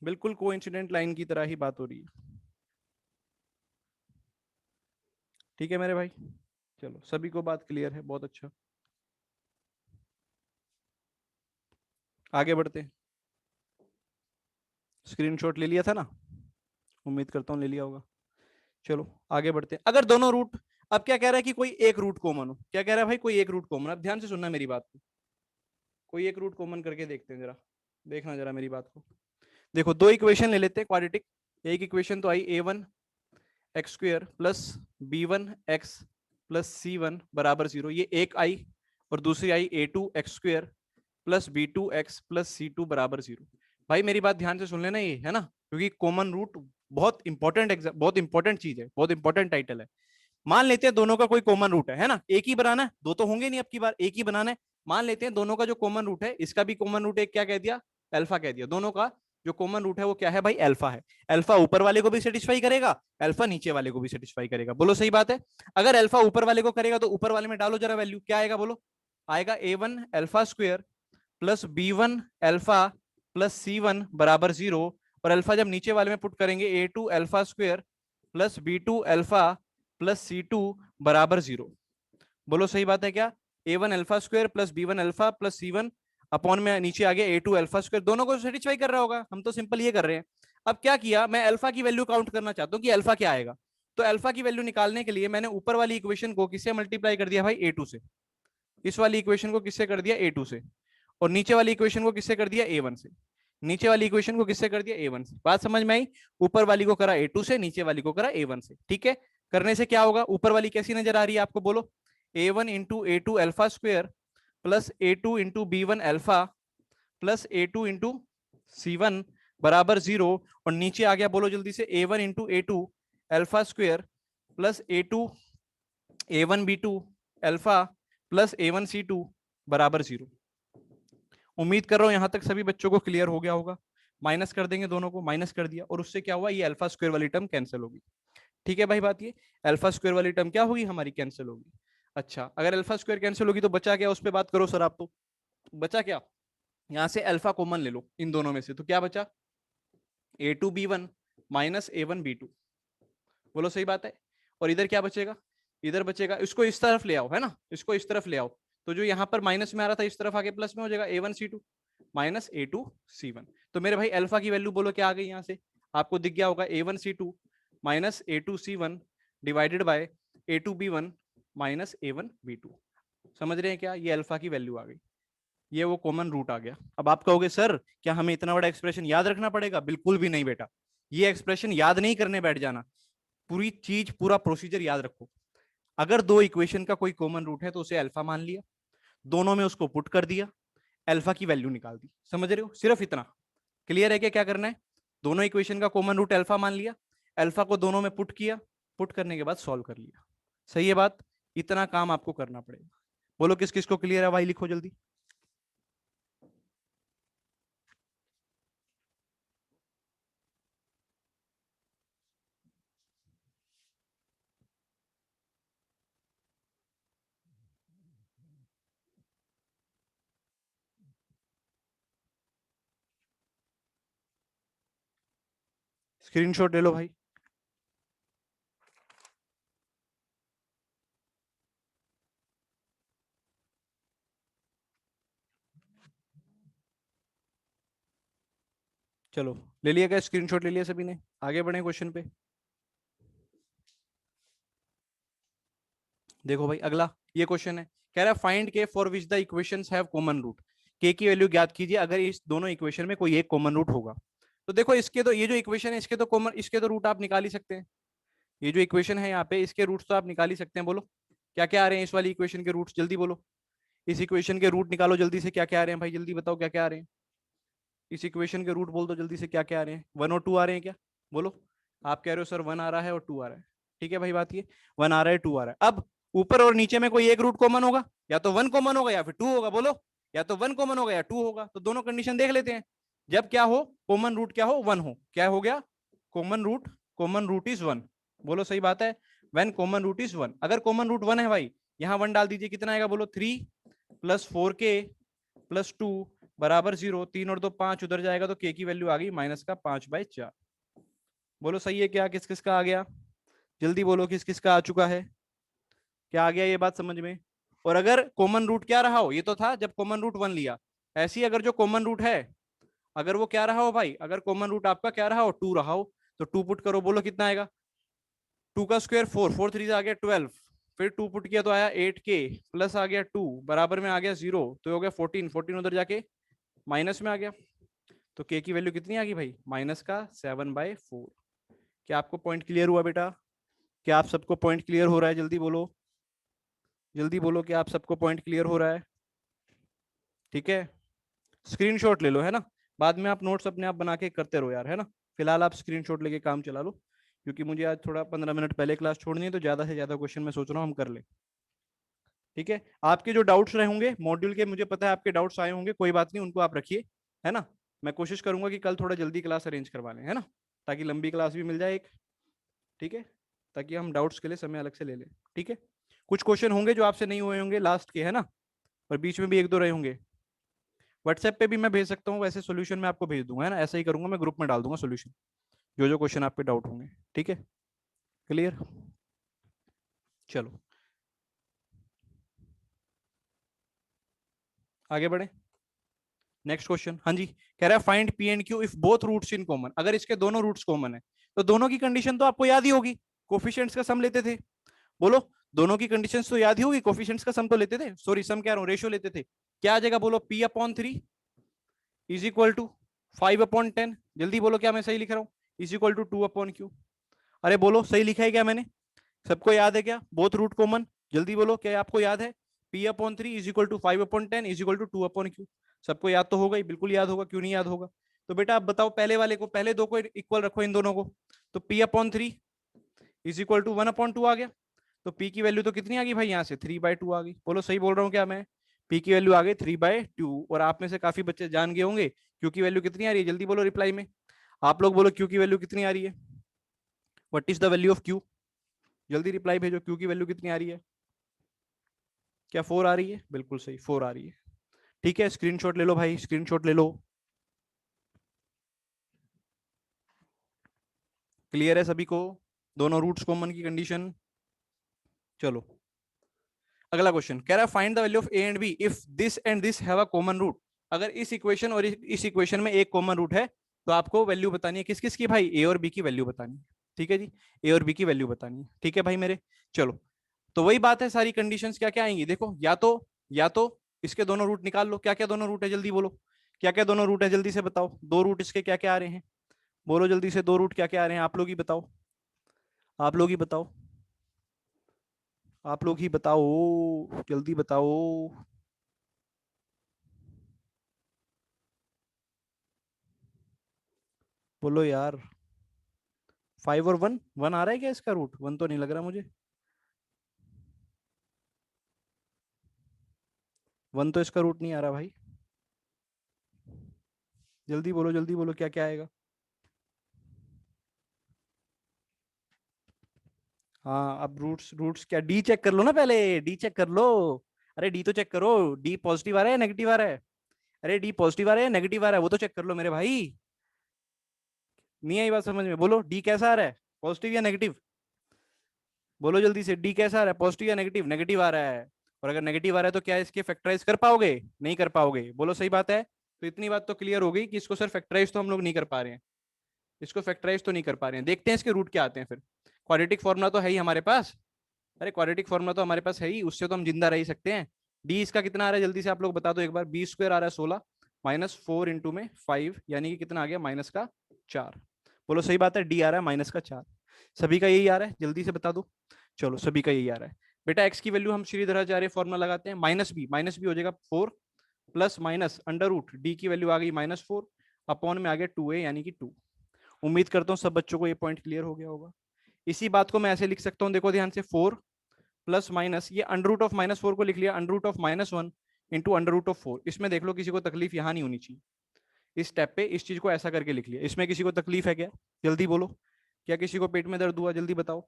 बिल्कुल कोइंसिडेंट लाइन की तरह ही बात हो रही है। ठीक है मेरे भाई, चलो सभी को बात क्लियर है, बहुत अच्छा। आगे बढ़ते हैं। स्क्रीनशॉट ले लिया था ना? उम्मीद करता हूँ ले लिया होगा। चलो आगे बढ़ते हैं। अगर दोनों रूट, अब क्या कह रहा है कि कोई एक रूट कॉमन हो, क्या कह रहा है भाई, कोई एक रूट कॉमन। अब ध्यान से सुनना मेरी बात को, कोई एक रूट कॉमन करके देखते हैं जरा, देखना जरा मेरी बात को। देखो दो इक्वेशन ले लेते हैं क्वाड्रेटिक। एक इक्वेशन तो आई a1 x square plus b1 x plus c1 बराबर 0, ये एक आई। और दूसरी आई a2 x square plus b2 x plus c2 बराबर 0। भाई मेरी बात ध्यान से सुन लेना, ये है ना, क्योंकि कॉमन रूट बहुत इंपॉर्टेंट, बहुत इंपॉर्टेंट चीज है, बहुत इंपॉर्टेंट टाइटल है। मान लेते हैं दोनों का कोई कॉमन रूट है ना, एक ही बनाना है, दो तो होंगे नहीं, अब की बार एक ही बनाना है। मान लेते हैं दोनों का जो कॉमन रूट है, इसका भी कॉमन रूट एक क्या कह दिया, अल्फा कह दिया। दोनों का जो कॉमन रूट है वो क्या है भाई, अल्फा है। अल्फा ऊपर वाले को भी सेटिस्फाई करेगा, अल्फा नीचे वाले को भी सेटिस्फाई करेगा। बोलो सही बात है? अगर अल्फा ऊपर वाले को करेगा तो ऊपर वाले में डालो जरा वैल्यू, क्या आएगा बोलो? आएगा a1 alpha square plus b1 alpha plus c1 बराबर 0। और अल्फा जब नीचे वाले में पुट करेंगे a2 alpha square plus b2 alpha plus c2 बराबर 0। बोलो सही बात है क्या? a1 alpha square plus b1 alpha plus c1 upon में नीचे आ गया a2 अल्फा स्क्वायर, दोनों को सेटिस्फाई कर रहा होगा, हम तो सिंपल ये कर रहे हैं। अब क्या किया, मैं अल्फा की वैल्यू काउंट करना चाहता हूँ कि अल्फा क्या आएगा। तो अल्फा की वैल्यू निकालने के लिए मैंने ऊपर वाली इक्वेशन को किससे मल्टीप्लाई कर दिया भाई, ए टू से। इस वाली इक्वेशन को किससे कर दिया, ए टू से। और नीचे वाली इक्वेशन को किससे कर दिया, ए वन से। नीचे वाली इक्वेशन को किससे कर दिया, ए वन से। बात समझ में आई। ऊपर वाली को करा ए टू से, नीचे वाली को करा ए वन से। ठीक है, करने से क्या होगा, ऊपर वाली कैसी नजर आ रही है आपको, बोलो। A one into A two alpha square plus A two into B one alpha plus A two into C one बराबर 0। और नीचे आ गया, बोलो जल्दी से, A one into A two alpha square plus A two A one B two alpha plus A one C two बराबर 0। उम्मीद कर रहा हूं यहां तक सभी बच्चों को क्लियर हो गया होगा। माइनस कर देंगे, दोनों को माइनस कर दिया, और उससे क्या हुआ, ये अल्फा स्क्वायर वाली टर्म कैंसिल होगी। ठीक है भाई, बात ये अल्फा स्क्वायर वाली टर्म क्या होगी हमारी, कैंसिल होगी। अच्छा, अगर अल्फा स्क्वायर कैंसिल होगी तो बचा क्या, उस पर बात करो सर आप तो। बचा क्या, यहां से अल्फा कॉमन ले लो इन दोनों में से, तो क्या बचा, A two B one minus A one B two. बोलो सही बात है। और इधर क्या बचेगा, इधर बचेगा, इसको इस तरफ ले आओ, है ना, इसको इस तरफ ले आओ। तो जो यहाँ पर माइनस में आ रहा था इस तरफ आके प्लस में हो जाएगा, A one C two minus A two C one. तो मेरे भाई अल्फा की वैल्यू बोलो क्या आ गई, यहाँ से आपको दिख गया होगा, A one C two minus A two C one divided by A two B one minus A one B two. समझ रहे हैं क्या, ये अल्फा की वैल्यू आ गई, ये वो कॉमन रूट आ गया। अब आप कहोगे सर क्या हमें इतना बड़ा एक्सप्रेशन याद रखना पड़ेगा, बिल्कुल भी नहीं बेटा। ये एक्सप्रेशन याद नहीं करने बैठ जाना, पूरी चीज पूरा प्रोसीजर याद रखो। अगर दो इक्वेशन का कोई कॉमन रूट है तो उसे अल्फा मान लिया, दोनों में उसको पुट कर दिया, अल्फा की वैल्यू निकाल दी। समझ रहे हो, सिर्फ इतना क्लियर है कि क्या करना है, दोनों इक्वेशन का कॉमन रूट अल्फा मान लिया, अल्फा को दोनों में पुट किया, पुट करने के बाद सॉल्व कर लिया। सही है बात, इतना काम आपको करना पड़ेगा। बोलो किस किस को क्लियर है भाई, लिखो जल्दी। स्क्रीनशॉट ले लो भाई। चलो ले लिया क्या, स्क्रीनशॉट ले लिया सभी ने, आगे बढ़े क्वेश्चन पे। देखो भाई अगला ये क्वेश्चन है, कह रहा है find K for which the equations have common root. K की वैल्यू ज्ञात कीजिए अगर इस दोनों इक्वेशन में कोई एक कॉमन रूट होगा। तो देखो इसके तो, ये जो इक्वेशन है इसके तो कॉमन, इसके तो रूट आप निकाल ही सकते हैं। ये जो इक्वेशन है यहाँ पे, इसके रूट्स तो आप निकाल ही सकते हैं। बोलो क्या क्या आ रहे हैं इस वाली इक्वेशन के रूट्स, जल्दी बोलो। इस इक्वेशन के रूट निकालो जल्दी से, क्या क्या आ रहे हैं भाई, जल्दी बताओ क्या क्या आ रहे हैं। इस इक्वेशन के रूट बोल दो जल्दी से, क्या क्या आ रहे हैं, वन और टू आ रहे हैं क्या, बोलो। आप कह रहे हो सर वन आ रहा है और टू आ रहा है। ठीक है भाई, बात ये वन आ रहा है, टू आ रहा है। अब ऊपर और नीचे में कोई एक रूट कॉमन होगा, या तो वन कॉमन होगा या फिर टू होगा। बोलो, या तो वन कॉमन होगा या टू होगा। तो दोनों कंडीशन देख लेते हैं। जब क्या हो, कॉमन रूट क्या हो, वन हो, क्या हो गया, कॉमन रूट इज वन। बोलो सही बात है, when common root is one. अगर कॉमन रूट वन है भाई, यहां वन डाल दीजिए, कितना आएगा, बोलो 3 प्लस 4k प्लस 2 बराबर 0। 3 और 2 5, उधर जाएगा तो के की वैल्यू आ गई माइनस का 5/4। बोलो सही है क्या, किस किस का आ गया, जल्दी बोलो किस किस का आ चुका है, क्या आ गया ये बात समझ में। और अगर कॉमन रूट क्या रहा हो, ये तो था जब कॉमन रूट वन लिया, ऐसी अगर जो कॉमन रूट है, अगर वो क्या रहा हो भाई, अगर कॉमन रूट आपका क्या रहा हो, टू रहा हो, तो टू पुट करो, बोलो कितना आएगा, टू का स्क्वायर 4, 4 3 आ गया 12, फिर टू पुट किया तो आया 8k प्लस आ गया 2 बराबर में आ गया 0, तो हो गया 14, 14 उधर जाके माइनस में आ गया। तो के की वैल्यू कितनी आ गई भाई, माइनस का 7/4। क्या आपको पॉइंट क्लियर हुआ बेटा, क्या आप सबको पॉइंट क्लियर हो रहा है, जल्दी बोलो, जल्दी बोलो कि आप सबको पॉइंट क्लियर हो रहा है। ठीक है, स्क्रीनशॉट ले लो, है ना, बाद में आप नोट्स अपने आप बना के करते रहो यार, है ना। फिलहाल आप स्क्रीनशॉट लेके काम चला लो, क्योंकि मुझे आज थोड़ा 15 मिनट पहले क्लास छोड़नी है, तो ज्यादा से ज्यादा क्वेश्चन मैं सोच रहा हूँ हम कर ले। ठीक है, आपके जो डाउट्स रहे होंगे मॉड्यूल के, मुझे पता है आपके डाउट्स आए होंगे, कोई बात नहीं, उनको आप रखिए, है ना। मैं कोशिश करूंगा कि कल थोड़ा जल्दी क्लास अरेंज करवा लें, है ना, ताकि लंबी क्लास भी मिल जाए एक। ठीक है, ताकि हम डाउट्स के लिए समय अलग से ले लें। ठीक है, कुछ क्वेश्चन होंगे जो आपसे नहीं हुए होंगे लास्ट के, है ना, और बीच में भी एक दो रहे होंगे। व्हाट्सएप पे भी मैं भेज सकता हूँ, वैसे सोल्यूशन मैं आपको भेज दूंगा, है ना, ऐसा ही करूंगा, मैं ग्रुप में डाल दूंगा सोल्यूशन, जो जो क्वेश्चन आप पे डाउट होंगे। ठीक है, क्लियर, चलो आगे बढ़े। नेक्स्ट क्वेश्चन, हाँ जी, कह रहा है find P and Q if both roots in common. अगर इसके दोनों रूट्स कॉमन है तो दोनों की कंडीशन तो आपको याद ही होगी, कोफिशिएंट्स का सम लेते थे। बोलो, दोनों की कंडीशंस तो याद ही होगी, कोफिशिएंट्स का सम तो लेते थे, सॉरी सम कह रहा हूं, रेशियो लेते थे। क्या आ जाएगा बोलो, P/3 इज इक्वल टू 5/10। जल्दी बोलो क्या मैं सही लिख रहा हूँ, इज इक्वल टू 2/Q। अरे बोलो सही लिखा है क्या मैंने, सबको याद है क्या, बोथ रूट कॉमन। जल्दी बोलो क्या आपको याद है, P/3 is equal to 5/10 is equal to 2/Q। सबको याद तो होगा ही, बिल्कुल याद होगा, क्यों नहीं याद होगा। तो बेटा आप बताओ, पहले वाले को, पहले दो को इक्वल रखो इन दोनों को, तो P/3 इज इक्वल टू 1/2 आ गया। तो P की वैल्यू तो कितनी आ गई भाई, यहाँ से 3/2 आ गई। बोलो सही बोल रहा हूँ क्या मैं, P की वैल्यू आ गई 3/2। और आप में से काफी बच्चे जान गए होंगे Q की वैल्यू कितनी आ रही है, जल्दी बोलो रिप्लाई में। आप लोग बोलो Q की वैल्यू कितनी आ रही है, what is the value of Q। जल्दी रिप्लाई भेजो, Q की वैल्यू कितनी आ रही है, क्या 4 आ रही है, बिल्कुल सही 4 आ रही है। ठीक है, स्क्रीनशॉट ले लो भाई, स्क्रीनशॉट ले लो। क्लियर है सभी को, दोनों रूट्स कॉमन की कंडीशन। चलो अगला क्वेश्चन, कह रहा है find the value of A and B if this and this have a common root. अगर इस इक्वेशन और इस इक्वेशन में एक कॉमन रूट है तो आपको वैल्यू बतानी है, किस किस की भाई, ए और बी की वैल्यू बतानी है। ठीक है जी, ए और बी की वैल्यू बतानी है, ठीक है भाई मेरे। चलो, तो वही बात है, सारी कंडीशंस क्या क्या आएंगी देखो, या तो इसके दोनों रूट निकाल लो। क्या क्या दोनों रूट है, जल्दी बोलो, क्या क्या दोनों रूट है, जल्दी से बताओ, दो रूट इसके क्या क्या आ रहे हैं, बोलो जल्दी से, दो रूट क्या क्या आ रहे हैं, आप लोग ही बताओ, आप लोग ही बताओ, आप लोग ही बताओ, जल्दी बताओ। बोलो यार, 5 और 1, 1 आ रहा है क्या इसका रूट, 1 तो नहीं लग रहा मुझे, 1 तो इसका रूट नहीं आ रहा भाई। जल्दी बोलो क्या क्या आएगा। हाँ, अब रूट्स रूट्स क्या, डी चेक कर लो ना पहले, डी चेक कर लो। अरे डी तो चेक करो, डी पॉजिटिव आ रहा है नेगेटिव आ रहा है, अरे डी पॉजिटिव आ रहा है नेगेटिव आ रहा है, वो तो चेक कर लो मेरे भाई। नहीं आई बात समझ में, बोलो डी कैसा आ रहा है, पॉजिटिव या नेगेटिव। बोलो जल्दी से, डी कैसा आ रहा है, पॉजिटिव या नेगेटिव, नेगेटिव आ रहा है। और अगर नेगेटिव आ रहा है तो क्या इसके फैक्टराइज कर पाओगे, नहीं कर पाओगे, बोलो सही बात है। तो इतनी बात तो क्लियर हो गई कि इसको सर फैक्टराइज तो हम लोग नहीं कर पा रहे हैं, इसको फैक्टराइज तो नहीं कर पा रहे हैं। देखते हैं इसके रूट क्या आते हैं फिर। क्वाड्रेटिक फॉर्मूला तो है ही हमारे पास, अरे क्वाड्रेटिक फॉर्मूला तो हमारे पास है ही, उससे तो हम जिंदा रह ही सकते हैं। डी इसका कितना आ रहा है, जल्दी से आप लोग बता दो एक बार, B² आ रहा है 16, -4 इंटू में 5, यानी कि कितना आ गया, -4। बोलो सही बात है, डी आ रहा है -4। सभी का यही आ रहा है, जल्दी से बता दो। चलो सभी का यही आ रहा है। बेटा एक्स की वैल्यू हम श्रीधराचार्य फॉर्मूला लगाते हैं, माइनस बी हो जाएगा 4, plus minus under root, D की वैल्यू आ गई -4, अपॉन में आ गया 2a यानी कि 2। उम्मीद करता हूँ सब बच्चों को ये पॉइंट क्लियर हो गया होगा। इसी बात को मैं ऐसे लिख सकता हूँ, देखो ध्यान से, 4 प्लस माइनस, ये अंडर रूट ऑफ -4 को लिख लिया, under root of -1 into under root of 4। इसमें देख लो किसी को तकलीफ यहाँ नहीं होनी चाहिए, इस स्टेप पे इस चीज को ऐसा करके लिख लिया, इसमें किसी को तकलीफ है क्या, जल्दी बोलो। क्या किसी को पेट में दर्द हुआ, जल्दी बताओ,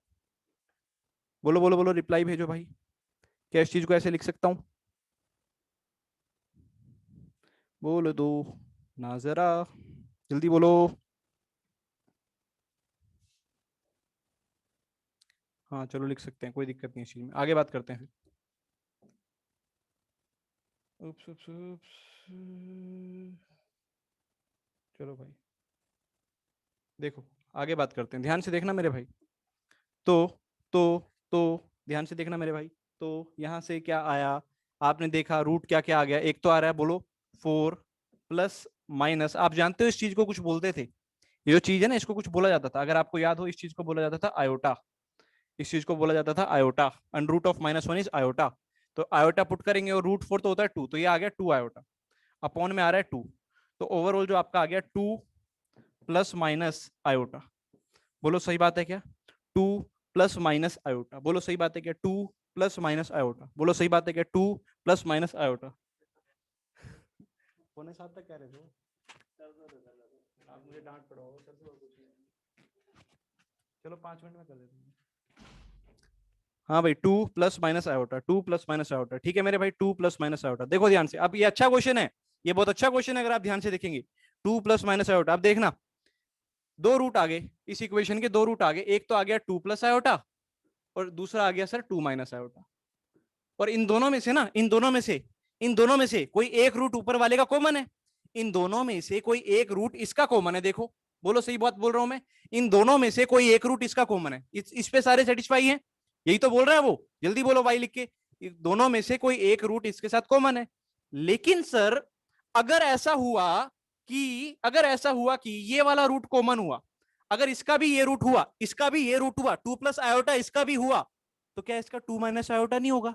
बोलो बोलो बोलो, रिप्लाई भेजो भाई। क्या इस चीज को ऐसे लिख सकता हूँ, बोलो दो ना जरा, जल्दी बोलो। हाँ चलो लिख सकते हैं, कोई दिक्कत नहीं इस चीज में, आगे बात करते हैं फिर। उप्स, उप्स, उप्स। चलो भाई, देखो आगे बात करते हैं, ध्यान से देखना मेरे भाई। तो तो ध्यान से देखना मेरे भाई। तो यहां से क्या आया, आपने देखा रूट क्या क्या आ गया, एक तो आ रहा है बोलो 4 प्लस माइनस, आप जानते हो इस चीज को कुछ बोलते थे, ये जो चीज है ना इसको कुछ बोला जाता था, अगर आपको याद हो, इस चीज को बोला जाता था आयोटा, इस चीज को बोला जाता था iota, under root of -1 is iota. तो आयोटा पुट करेंगे और रूट 4 तो होता है 2, तो ये आ गया 2 आयोटा, अपॉन में आ रहा है 2। तो ओवरऑल जो आपका आ गया 2 प्लस माइनस आयोटा। बोलो सही बात है क्या, 2 प्लस माइनस आयोटा, बोलो सही बात है क्या, 2 प्लस माइनस आयोटा, बोलो सही बात है क्या, 2 प्लस माइनस आयोटा। पौने 7 तक कह रहे थे, आप मुझे डांट पड़ोगे सर से और कुछ नहीं। चलो 5 मिनट में कर देते हैं। हाँ भाई, 2 plus minus iota, 2 plus minus iota, ठीक है मेरे भाई, 2 प्लस माइनस आयोटा। देखो ध्यान से, अब ये अच्छा क्वेश्चन है, ये बहुत अच्छा क्वेश्चन है, अगर आप ध्यान से देखेंगे, 2 प्लस माइनस आयोटा, अब देखना, दो रूट आ गए इस इक्वेशन के, दो रूट आ गए, एक तो आ गया 2 प्लस आयोटा और दूसरा आ गया सर 2 माइनस आयोटा। और इन दोनों में से ना, इन दोनों में से कोई एक रूट ऊपर वाले का कॉमन है, इन दोनों में से कोई एक रूट इसका कॉमन है। देखो बोलो, सही बात बोल रहा हूं मैं? इन दोनों में से कोई एक रूट इसका कॉमन है। इस पे सारे सेटिस्फाई हैं, यही तो बोल रहा है वो। जल्दी बोलो वाई लिख के। दोनों में से कोई एक रूट इसके साथ कॉमन है। लेकिन सर अगर ऐसा हुआ कि ये वाला रूट कॉमन हुआ, अगर इसका भी ये रूट हुआ, इसका भी ये रूट हुआ, 2 प्लस आयोटा इसका भी हुआ, तो क्या इसका 2 माइनस आयोटा नहीं होगा?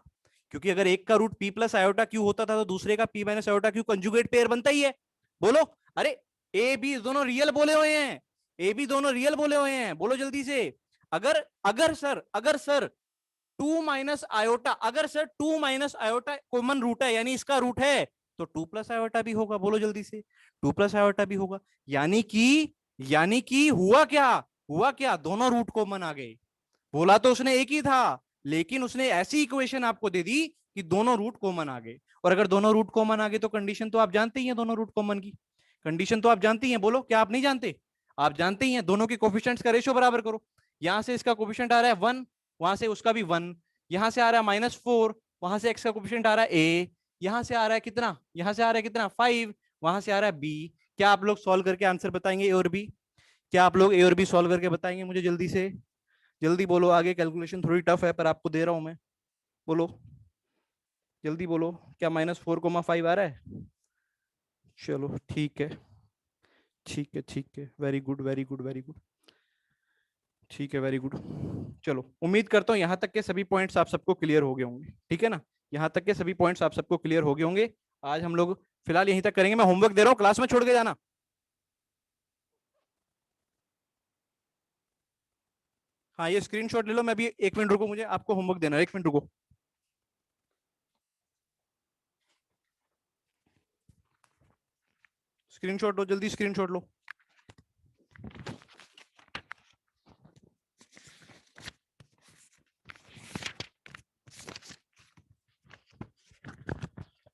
क्योंकि अगर एक का root p plus iota Q होता था तो दूसरे का p minus iota Q conjugate pair बनता ही है। बोलो। अरे ए बी दोनों रियल बोले हुए हैं, ए बी दोनों रियल बोले हुए हैं, बोलो जल्दी से। अगर सर 2 माइनस आयोटा, अगर sir 2 minus iota common root है, यानी इसका रूट है, तो 2 प्लस आयोटा भी होगा। बोलो जल्दी से, 2 प्लस आयोटा भी होगा। यानी कि हुआ क्या, दोनों रूट कॉमन आ गए। बोला तो उसने एक ही था, लेकिन उसने ऐसी इक्वेशन आपको दे दी कि दोनों रूट कॉमन आ गए। और अगर दोनों रूट कॉमन आ गए तो कंडीशन तो आप जानते ही हैं, दोनों रूट कॉमन की कंडीशन तो आप जानते ही हैं। बोलो, क्या आप नहीं जानते? आप जानते ही हैं। दोनों के कोफिशिएंट्स का रेशियो बराबर करो। यहां से इसका कोफिशिएंट आ रहा है 1, वहां से उसका भी 1, यहां से आ रहा है -4, वहां से एक्स का कोफिशिएंट आ रहा है a, यहां से आ रहा है कितना, यहां से आ रहा है कितना 5, वहां से आ रहा है b। क्या आप लोग सॉल्व करके आंसर बताएंगे ए और बी? क्या आप लोग ए और बी सॉल्व करके बताएंगे मुझे? जल्दी से जल्दी बोलो। आगे कैलकुलेशन थोड़ी टफ है पर आपको दे रहा हूं मैं। बोलो जल्दी बोलो। क्या -4,5 आ रहा है? चलो ठीक है, ठीक है, ठीक है, very good, very good, very good. ठीक है, वेरी गुड। चलो, उम्मीद करता हूँ यहाँ तक के सभी पॉइंट्स आप सबको क्लियर हो गए होंगे। ठीक है ना? यहाँ तक के सभी पॉइंट्स आप सबको क्लियर हो गए होंगे। आज हम लोग फिलहाल यहीं तक करेंगे। मैं होमवर्क दे रहा हूँ, क्लास में छोड़ के जाना। हाँ, ये स्क्रीनशॉट ले लो। मैं भी 1 मिनट रुको, मुझे आपको होमवर्क देना है। 1 मिनट रुको। स्क्रीनशॉट लो, जल्दी स्क्रीनशॉट लो।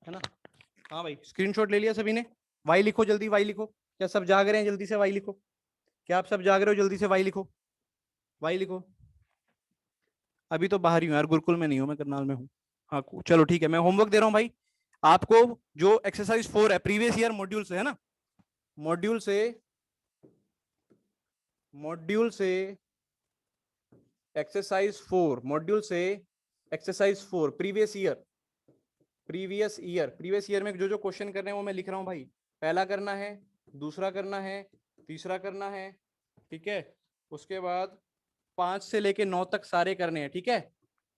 है ना? हाँ भाई, स्क्रीनशॉट ले लिया सभी ने? वाई लिखो जल्दी, वाई लिखो। क्या सब जाग रहे हैं? जल्दी से वाई लिखो। क्या आप सब जाग रहे हो? जल्दी से वाई लिखो, वाई लिखो। अभी तो बाहर ही हूँ यार, गुरुकुल में नहीं हूँ मैं, करनाल में हूँ। हाँ चलो ठीक है, मैं होमवर्क दे रहा हूँ भाई आपको। जो एक्सरसाइज 4 है, प्रीवियस ईयर मॉड्यूल से, है ना? मॉड्यूल से मॉड्यूल से एक्सरसाइज 4 प्रीवियस ईयर में जो जो क्वेश्चन करने हैं वो मैं लिख रहा हूँ भाई। पहला करना है, दूसरा करना है, तीसरा करना है। ठीक है? उसके बाद 5 से लेके 9 तक सारे करने हैं। ठीक है?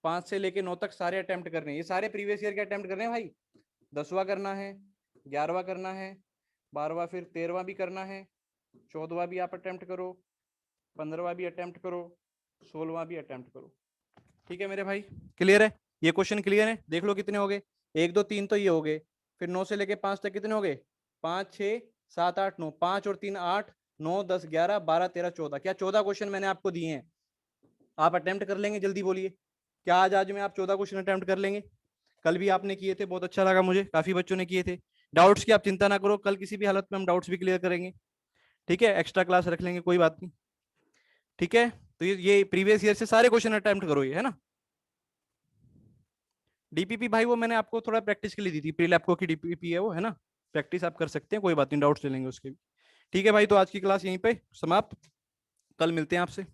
5 से लेके 9 तक सारे अटेम्प्ट करने हैं। ये सारे प्रीवियस ईयर के अटेम्प्ट करने हैं भाई। 10वां करना है, 11वां करना है, 12वां, फिर 13वां भी करना है, 14वां भी आप अटेम्प्ट करो, 15वां भी अटेम्प्ट करो, 16वां भी अटेम्प्ट करो। ठीक है मेरे भाई? क्लियर है? ये क्वेश्चन क्लियर है? देख लो कितने हो गए। 1 2 3 तो ये हो गए। फिर 9 से लेके 5 तक कितने हो गए? 5 6 7 8 9, 5 और 3 8, 9 10 11 12 13 14। क्या 14 क्वेश्चन मैंने आपको दिए हैं? आप अटेम्प्ट कर लेंगे? जल्दी बोलिए। क्या आज में आप 14 क्वेश्चन अटेम्प्ट कर लेंगे? कल भी आपने किए थे, बहुत अच्छा लगा मुझे, काफी बच्चों ने किए थे। डाउट्स की आप चिंता ना करो, कल किसी भी हालत में हम डाउट्स भी क्लियर करेंगे। ठीक है? एक्स्ट्रा क्लास रख लेंगे, कोई बात नहीं। ठीक है? तो ये प्रीवियस ईयर से सारे क्वेश्चन अटेम्प्ट करो, ये है ना? डीपीपी भाई वो मैंने आपको थोड़ा प्रैक्टिस के लिए दी थी, प्री लैप्को की डीपीपी है वो, है ना? प्रैक्टिस आप कर सकते हैं, कोई बात नहीं, डाउट्स ले लेंगे उसके भी। ठीक है भाई, तो आज की क्लास यहीं पे समाप्त। कल मिलते हैं आपसे।